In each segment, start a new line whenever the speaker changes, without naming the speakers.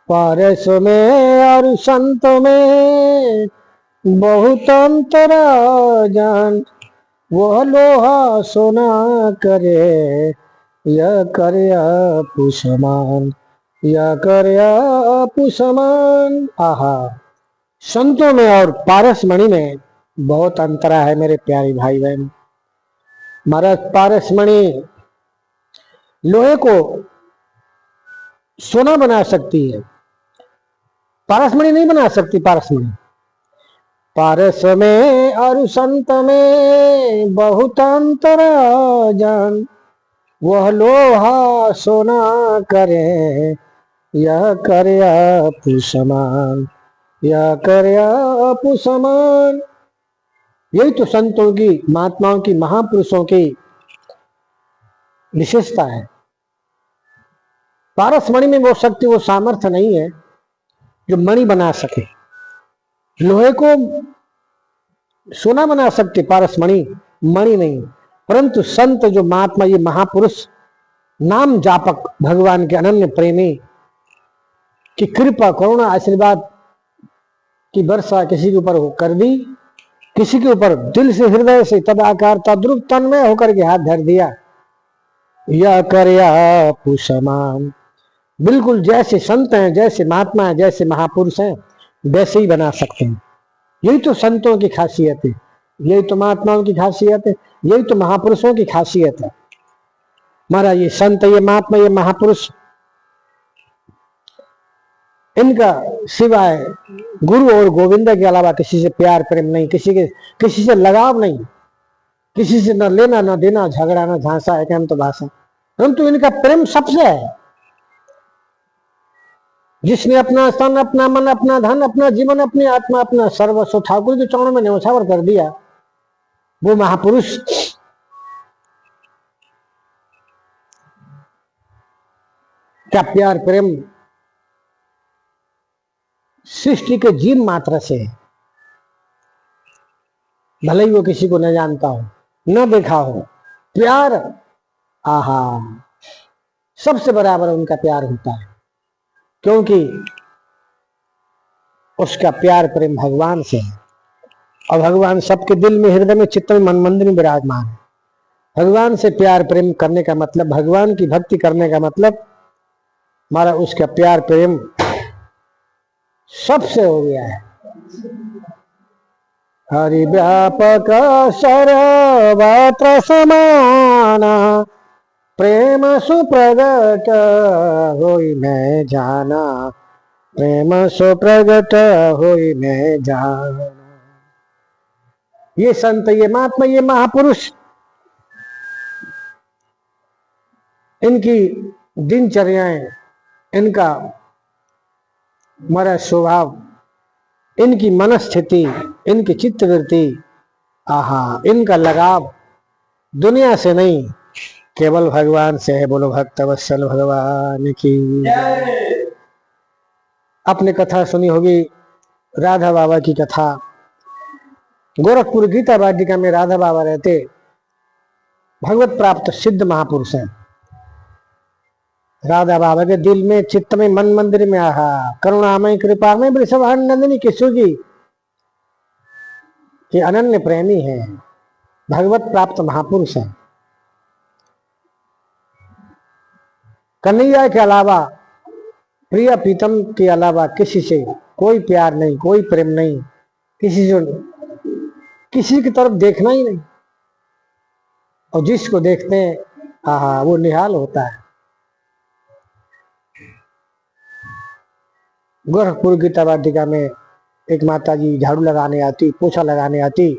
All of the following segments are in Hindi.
पारस में और संत में बहुत अंतर जान। वह लोहा सोना करे, यह करे अपुसमान, यह करे अपुसमान। आहा, संतों में और पारस मणि में बहुत अंतरा है मेरे प्यारे भाई बहन। महाराज, पारस मणि लोहे को सोना बना सकती है, पारस मणि नहीं बना सकती। पारस मणि पारस में और संत में बहुत अंतर जान। वह लोहा सोना करे, यह करे अपुसमान, यह करे अपुसमान। यही तो संतों की, महात्माओं की, महापुरुषों की विशेषता है। पारस मणि में वो शक्ति, वो सामर्थ्य नहीं है जो मणि बना सके। लोहे को सोना बना सकते पारस मणि, मणि नहीं। परंतु संत जो महात्मा, ये महापुरुष, नाम जापक, भगवान के अनन्य प्रेमी की कृपा, करुणा, आशीर्वाद की वर्षा किसी के ऊपर कर दी, किसी के ऊपर दिल से, हृदय से, तद आकार तद्रुप तन में होकर के हाथ धर दिया, यह करया पुसमान। बिल्कुल जैसे संत हैं, जैसे महात्मा हैं, जैसे महापुरुष हैं, वैसे ही बना सकते हैं। यही तो संतों की खासियत है, यही तो महात्माओं की खासियत है, यही तो महापुरुषों की खासियत है। महाराज, ये संत, ये महात्मा, ये महापुरुष, इनका सिवाय गुरु और गोविंद के अलावा किसी से प्यार प्रेम नहीं, किसी से लगाव नहीं, किसी से न लेना न देना, झगड़ा न झांसा, एकांत तो भाषा। परंतु इनका प्रेम सबसे है। जिसने अपना स्तन, अपना मन, अपना धन, अपना जीवन, अपनी आत्मा, अपना सर्वस्व ठाकुर के चरणों में न्यौछावर कर दिया, वो महापुरुष का प्यार प्रेम सृष्टि के जीव मात्र से है। भले ही वो किसी को न जानता हो, न देखा हो, प्यार, आहा, सबसे बराबर उनका प्यार होता है, क्योंकि उसका प्यार प्रेम भगवान से है। और भगवान सबके दिल में, हृदय में, चित्त में, मन मंदिर में विराजमान है। भगवान से प्यार प्रेम करने का मतलब, भगवान की भक्ति करने का मतलब, हमारा उसका प्यार प्रेम सबसे हो गया है। हरि व्यापक सर्वत्र समाना, प्रेम सुप्रगट होई मैं जाना, प्रेम सुप्रगट होई मैं जाना। ये संत, ये महात्मा, ये महापुरुष, इनकी दिनचर्याएं, इनका हमारा स्वभाव, इनकी मनस्थिति, इनकी चित्तवृत्ति, आहा, इनका लगाव दुनिया से नहीं, केवल भगवान से है। बोलो भक्त वत्सल भगवान की। आपने कथा सुनी होगी, राधा बाबा की कथा। गोरखपुर गीता वाटिका में राधा बाबा रहते, भगवत प्राप्त सिद्ध महापुरुष हैं। राधा बाबा के दिल में, चित्त में, मन मंदिर में, आहा, करुणामय कृपा में वृषभानंदिनी किशोर जी के अनन्य प्रेमी हैं, भगवत प्राप्त महापुरुष हैं। कन्हैया के अलावा, प्रिय प्रीतम के अलावा किसी से कोई प्यार नहीं, कोई प्रेम नहीं, किसी की तरफ देखना ही नहीं। और जिसको देखते हैं, आहा, वो निहाल होता है। गोरखपुर गीता वाटिका में एक माता जी झाड़ू लगाने आती, पोछा लगाने आती,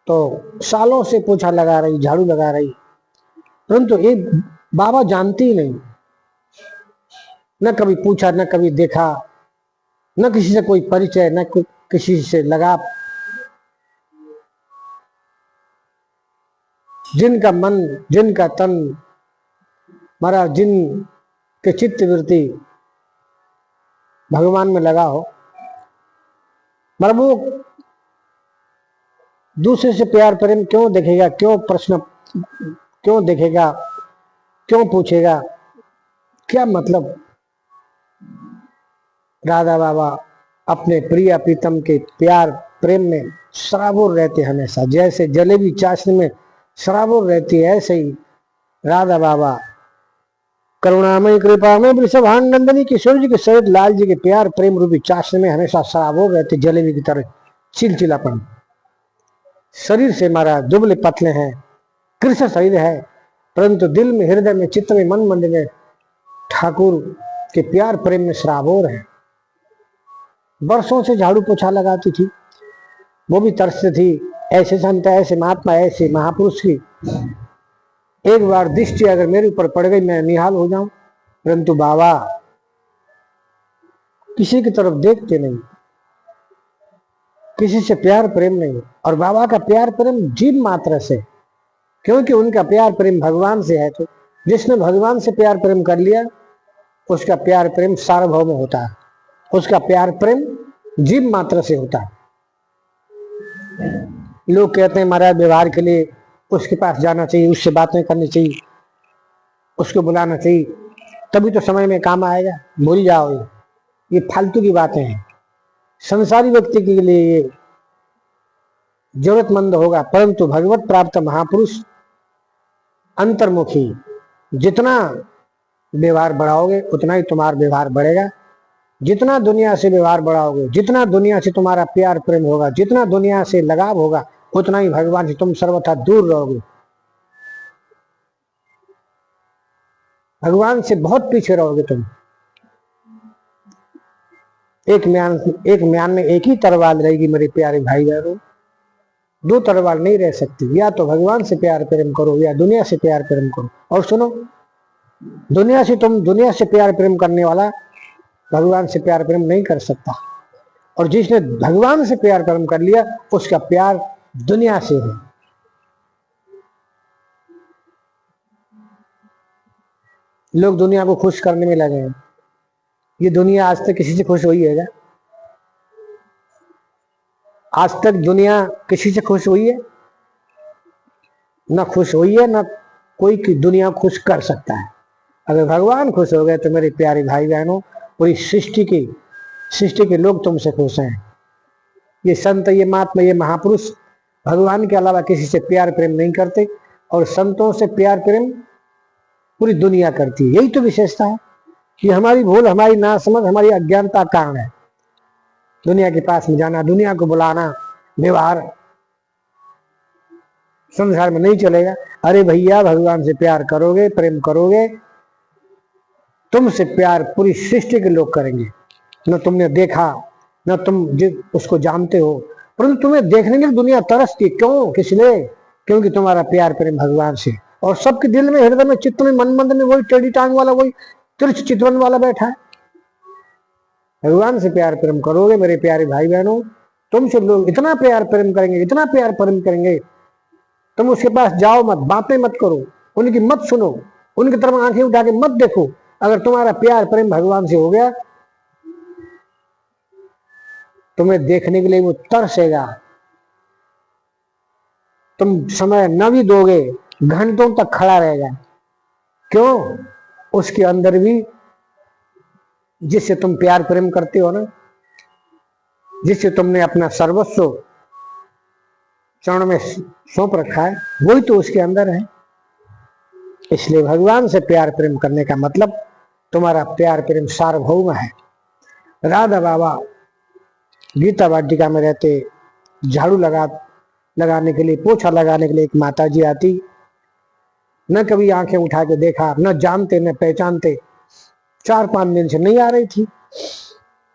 तो सालों से पोछा लगा रही, झाड़ू लगा रही, परंतु एक बाबा जानती ही नहीं, न कभी पूछा, न कभी देखा, न किसी से कोई परिचय, न किसी से लगाव। जिनका मन, जिनका तन, महाराज, जिन के चित्त वृत्ति भगवान में लगा हो, मतलब वो दूसरे से प्यार प्रेम क्यों देखेगा, क्यों प्रश्न क्यों देखेगा, क्यों पूछेगा? क्या मतलब? राधा बाबा अपने प्रिय प्रीतम के प्यार प्रेम में सराबोर रहते हमेशा। जैसे जलेबी चाशनी में सराबोर रहती है, ऐसे ही राधा बाबा करुणामय कृपामय वृषभान नंदनी किशोर जी के सहित लाल जी के प्यार प्रेम रूपी चाशनी में हमेशा सराबोर रहते, जलेबी की तरह चिलचिलापन। शरीर से हमारा दुबले पतले हैं, कृष्ण शरीर है, परंतु दिल में, हृदय में, चित्त में, मन मंदिर में ठाकुर के प्यार प्रेम में सराबोर है। वर्षों से झाड़ू पोछा लगाती थी, वो भी तरसती थी, ऐसे संत, ऐसे महात्मा, ऐसे महापुरुष की एक बार दृष्टि अगर मेरे ऊपर पड़ गई मैं निहाल हो जाऊं। परंतु बाबा किसी की तरफ देखते नहीं, किसी से प्यार प्रेम नहीं। और बाबा का प्यार प्रेम जीव मात्र से, क्योंकि उनका प्यार प्रेम भगवान से है। तो जिसने भगवान से प्यार प्रेम कर लिया उसका प्यार प्रेम सार्वभौम होता है, उसका प्यार प्रेम जीव मात्र से होता है। लोग कहते हैं महाराज व्यवहार के लिए उसके पास जाना चाहिए, उससे बातें करनी चाहिए, उसको बुलाना चाहिए, तभी तो समय में काम आएगा। भूल जाओ, ये फालतू की बातें हैं। संसारी व्यक्ति के लिए ये जरूरतमंद होगा, परंतु भगवत प्राप्त महापुरुष अंतर्मुखी जितना व्यवहार बढ़ाओगे उतना ही तुम्हारा व्यवहार बढ़ेगा। जितना दुनिया से व्यवहार बढ़ाओगे, जितना दुनिया से तुम्हारा प्यार प्रेम होगा, जितना दुनिया से लगाव होगा, उतना ही भगवान से तुम सर्वथा दूर रहोगे, भगवान से बहुत पीछे रहोगे तुम। एक म्यान में एक ही तरवार रहेगी मेरे प्यारे भाई बहनों, दो तरवार नहीं रह सकती। या तो भगवान से प्यार प्रेम करो या दुनिया से प्यार प्रेम करो। और सुनो, दुनिया से प्यार प्रेम करने वाला भगवान से प्यार प्रेम नहीं कर सकता, और जिसने भगवान से प्यार प्रेम कर लिया उसका प्यार दुनिया से है। लोग दुनिया को खुश करने में लगे हैं। ये दुनिया आज तक किसी से खुश हुई है क्या? आज तक दुनिया किसी से खुश हुई है? ना खुश हुई है, ना कोई की दुनिया खुश कर सकता है। अगर भगवान खुश हो गए तो मेरे प्यारे भाई बहनों, पूरी सृष्टि के लोग तुमसे खुश हैं। ये संत, ये महात्मा, ये महापुरुष भगवान के अलावा किसी से प्यार प्रेम नहीं करते, और संतों से प्यार प्रेम पूरी दुनिया करती है। यही तो विशेषता है कि हमारी भूल, हमारी नासमझ, हमारी अज्ञानता कारण है। दुनिया के पास में जाना, दुनिया को बुलाना, व्यवहार संसार में नहीं चलेगा। अरे भैया, भगवान से प्यार करोगे, प्रेम करोगे, तुमसे प्यार पूरी सृष्टि के लोग करेंगे। न तुमने देखा, न तुम उसको जानते हो, परंतु तुम्हें देखने के लिए दुनिया तरसती। क्यों? किस लिए? क्योंकि तुम्हारा प्यार प्रेम भगवान से। और सबके दिल में, हृदय में, चित्त में, मन मंदिर में वही टेढ़ी टांग वाला, वही तिरछ चितवन वाला बैठा है। भगवान से प्यार प्रेम करोगे मेरे प्यारे भाई बहनों, तुमसे लोग इतना प्यार प्रेम करेंगे, इतना प्यार प्रेम करेंगे, तुम उसके पास जाओ मत, बातें मत करो, उनकी मत सुनो, उनकी तरफ आंखें उठा के मत देखो। अगर तुम्हारा प्यार प्रेम भगवान से हो गया, तुम्हें देखने के लिए वो तरसेगा। तुम समय न भी दोगे, घंटों तक खड़ा रहेगा। क्यों? उसके अंदर भी जिससे तुम प्यार प्रेम करते हो ना, जिससे तुमने अपना सर्वस्व चरण में सौंप रखा है, वही तो उसके अंदर है। इसलिए भगवान से प्यार प्रेम करने का मतलब तुम्हारा प्यार प्रेम सार्वभौम है। राधा बाबा गीता वाटिका में रहते, झाड़ू लगाने के लिए, पोछा लगाने के लिए एक माता जी आती, न कभी आंखें उठा के देखा, न जानते न पहचानते, 4-5 दिन से नहीं आ रही थी।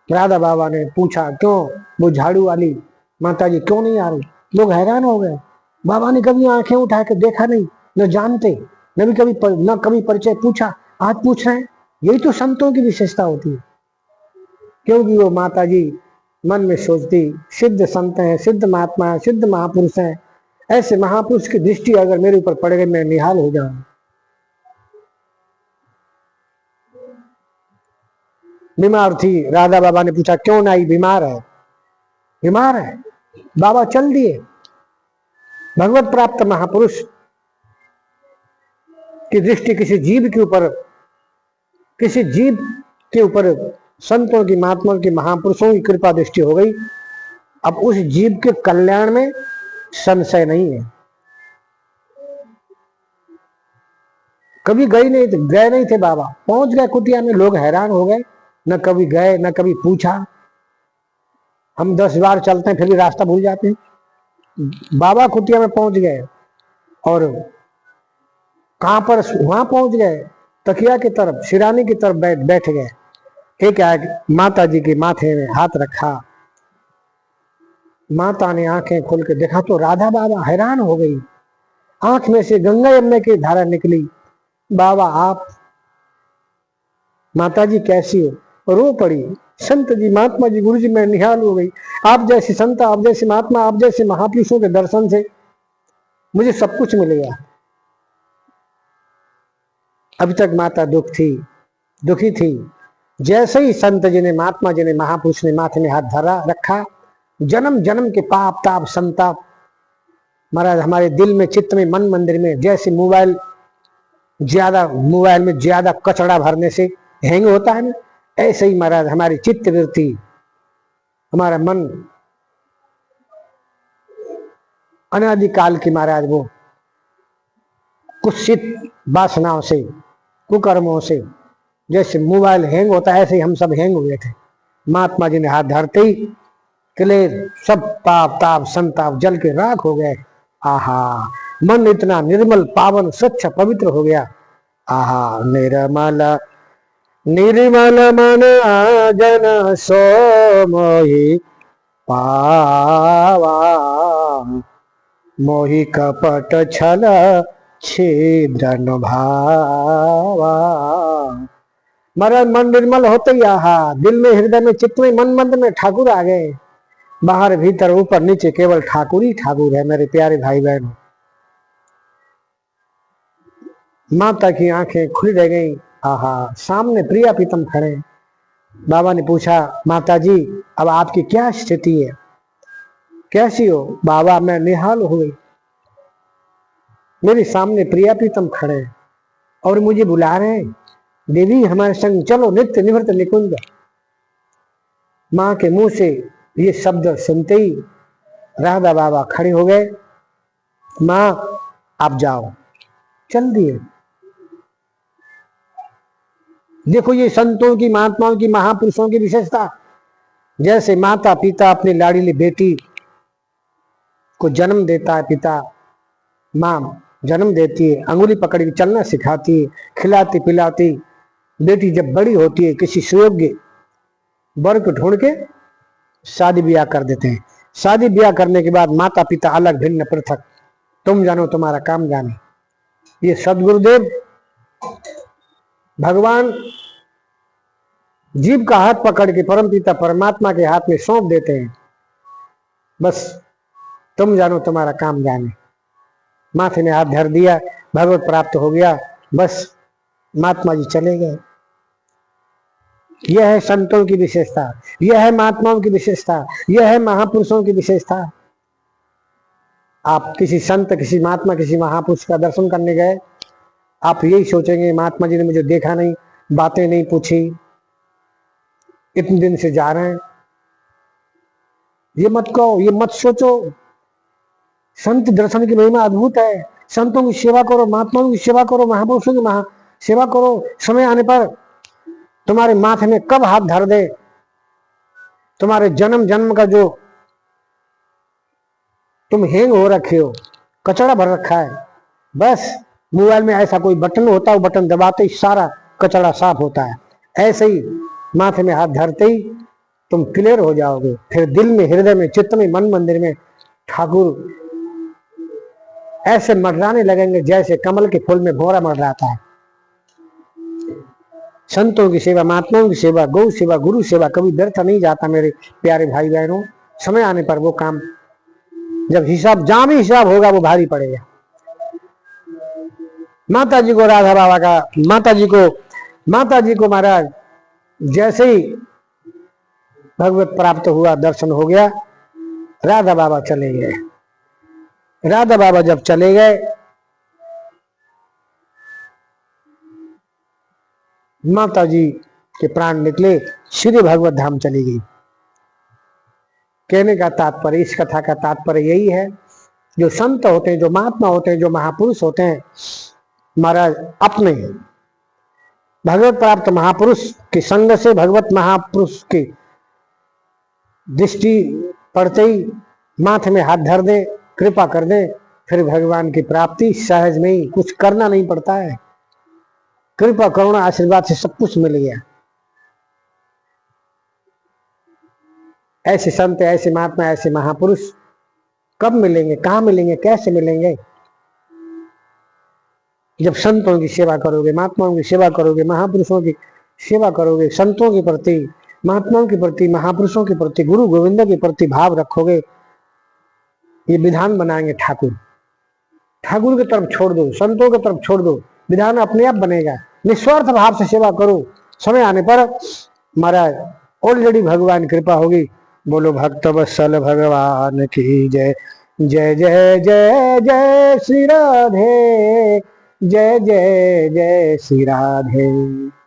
राधा बाबा ने पूछा, क्यों वो झाड़ू वाली माता जी क्यों नहीं आ रही? लोग हैरान हो गए। बाबा ने कभी आंखें उठा के देखा नहीं, न जानते, न कभी परिचय पूछा, आज पूछ रहे हैं। यही तो संतों की विशेषता होती है, क्योंकि वो माता जी मन में सोचती, सिद्ध संत हैं, सिद्ध महात्मा हैं, सिद्ध महापुरुष हैं, ऐसे महापुरुष की दृष्टि अगर मेरे ऊपर पड़ गई मैं निहाल हो जाऊं। बीमार थी, राधा बाबा ने पूछा, क्यों नहीं? बीमार है। बीमार है, बाबा चल दिए। भगवत प्राप्त महापुरुष की दृष्टि किसी जीव के ऊपर किसी जीव के ऊपर संतों की, महात्माओं की, महापुरुषों की कृपा दृष्टि हो गई, अब उस जीव के कल्याण में संशय नहीं है। कभी गए नहीं थे बाबा, पहुंच गए कुटिया में, लोग हैरान हो गए, न कभी गए न कभी पूछा। हम 10 बार चलते हैं फिर भी रास्ता भूल जाते हैं। बाबा कुटिया में पहुंच गए और कहां पर, वहां पहुंच गए, तकिया की तरफ, सिरानी की तरफ बैठ गए। एक माता जी के माथे में हाथ रखा। माता ने आंखें खोल के देखा तो राधा बाबा, हैरान हो गई। आंख में से गंगा यमुना की धारा निकली। बाबा आप, माता जी कैसी हो? रो पड़ी। संत जी, महात्मा जी, गुरु जी, मैं निहाल हो गई। आप जैसे संत, आप जैसे महात्मा, आप जैसे महापुरुषों के दर्शन से मुझे सब कुछ मिल गया। अभी तक माता दुखी थी। जैसे ही संत जी ने, महात्मा जी ने, महापुरुष ने माथे में हाथ धरा रखा, जन्म जन्म के पाप ताप संताप महाराज हमारे दिल में, चित्त में, मन मंदिर में, जैसे मोबाइल में ज्यादा कचड़ा भरने से हैंग होता है ना, ऐसे ही महाराज हमारी चित्त वृत्ति, हमारा मन अनादिकाल की महाराज वो कुत्सित वासनाओं से, कुकर्मों से, जैसे मोबाइल हैंग होता है ऐसे ही हम सब हैंग हुए थे। महात्मा जी ने हाथ धरते ही क्लियर, सब पाप ताप संताप जल के राख हो गए। आहा, मन इतना निर्मल पावन स्वच्छ पवित्र हो गया। आहा, निर्मल निर्मल मन जन सो मोहि पावा, मोहि कपट छल छिद्रन भावा। महाराज मन निर्मल होते ही, आहा, दिल में, हृदय में, चित्त में, मन मंदिर में ठाकुर आ गए। बाहर भीतर ऊपर नीचे केवल ठाकुर ही ठाकुर है मेरे प्यारे भाई बहनों। माता की आंखें खुली रह गई। आहा, सामने प्रिया प्रीतम खड़े। बाबा ने पूछा, माता जी अब आपकी क्या स्थिति है, कैसी हो? बाबा मैं निहाल हो गई। मेरे सामने प्रिया प्रीतम खड़े और मुझे बुला रहे हैं, देवी हमारे संग चलो नित्य निवृत्त निकुंज। माँ के मुंह से ये शब्द सुनते ही राधा बाबा खड़े हो गए। माँ आप जाओ, चल दिए। देखो ये संतों की, महात्माओं की, महापुरुषों की विशेषता। जैसे माता पिता अपनी लाडली बेटी को जन्म देता है, पिता माँ जन्म देती है, अंगुली पकड़ के चलना सिखाती है, खिलाती पिलाती। बेटी जब बड़ी होती है किसी सुयोग्य वर को ढूंढ के शादी ब्याह कर देते हैं। शादी ब्याह करने के बाद माता पिता अलग भिन्न पृथक, तुम जानो तुम्हारा काम जाने। ये सदगुरुदेव भगवान जीव का हाथ पकड़ के परम पिता परमात्मा के हाथ में सौंप देते हैं, बस तुम जानो तुम्हारा काम जाने। माथे में हाथ धर दिया, भगवत प्राप्त हो गया, बस महात्मा जी चले गए। यह है संतों की विशेषता, यह है महात्माओं की विशेषता, यह है महापुरुषों की विशेषता। आप किसी संत, किसी महात्मा, किसी महापुरुष का दर्शन करने गए, आप यही सोचेंगे महात्मा जी ने मुझे देखा नहीं, बातें नहीं पूछी, इतने दिन से जा रहे हैं। ये मत कहो, ये मत सोचो। संत दर्शन की महिमा अद्भुत है। संतों की सेवा करो, महात्माओं की सेवा करो, महापुरुषों की सेवा करो। समय आने पर तुम्हारे माथे में कब हाथ धर दे, तुम्हारे जन्म जन्म का जो तुम हैंग हो रखे हो, कचरा भर रखा है, बस मोबाइल में ऐसा कोई बटन होता है, वो बटन दबाते ही सारा कचरा साफ होता है। ऐसे ही माथे में हाथ धरते ही तुम क्लियर हो जाओगे। फिर दिल में, हृदय में, चित्त में, मन मंदिर में ठाकुर ऐसे मंडराने लगेंगे जैसे कमल के फूल में भौरा मंडराता है। संतों की सेवा, महात्माओं की सेवा, गौ सेवा, गुरु सेवा कभी व्यर्थ नहीं जाता मेरे प्यारे भाई बहनों। समय आने पर वो काम, जब हिसाब, जहां भी हिसाब होगा वो भारी पड़ेगा। माता जी को राधा बाबा का, माता जी को महाराज जैसे ही भगवत प्राप्त हुआ, दर्शन हो गया, राधा बाबा चले गए। राधा बाबा जब चले गए, माता जी के प्राण निकले, श्री भगवत धाम चली गई। कहने का तात्पर्य, इस कथा का तात्पर्य यही है, जो संत होते हैं, जो महात्मा होते हैं, जो महापुरुष होते हैं, महाराज अपने भगवत प्राप्त महापुरुष के संग से, भगवत महापुरुष की दृष्टि पड़ते ही माथे में हाथ धर दे, कृपा कर दे, फिर भगवान की प्राप्ति सहज में ही, कुछ करना नहीं पड़ता है। कृपा करुणा आशीर्वाद से सब कुछ मिल गया। ऐसे संत, ऐसे महात्मा, ऐसे महापुरुष कब मिलेंगे, कहां मिलेंगे, कैसे मिलेंगे? जब संतों की सेवा करोगे, महात्माओं की सेवा करोगे, महापुरुषों की सेवा करोगे, संतों के प्रति, महात्माओं के प्रति, महापुरुषों के प्रति, गुरु गोविंद के प्रति भाव रखोगे। ये विधान बनाएंगे ठाकुर। ठाकुर की तरफ छोड़ दो, संतों की तरफ छोड़ दो, विधान अपने आप बनेगा। निस्वार्थ भाव से सेवा करो, समय आने पर महाराज ऑलरेडी भगवान कृपा होगी। बोलो भक्त वत्सल भगवान की जय। जय जय जय जय श्री राधे, जय जय जय श्री राधे।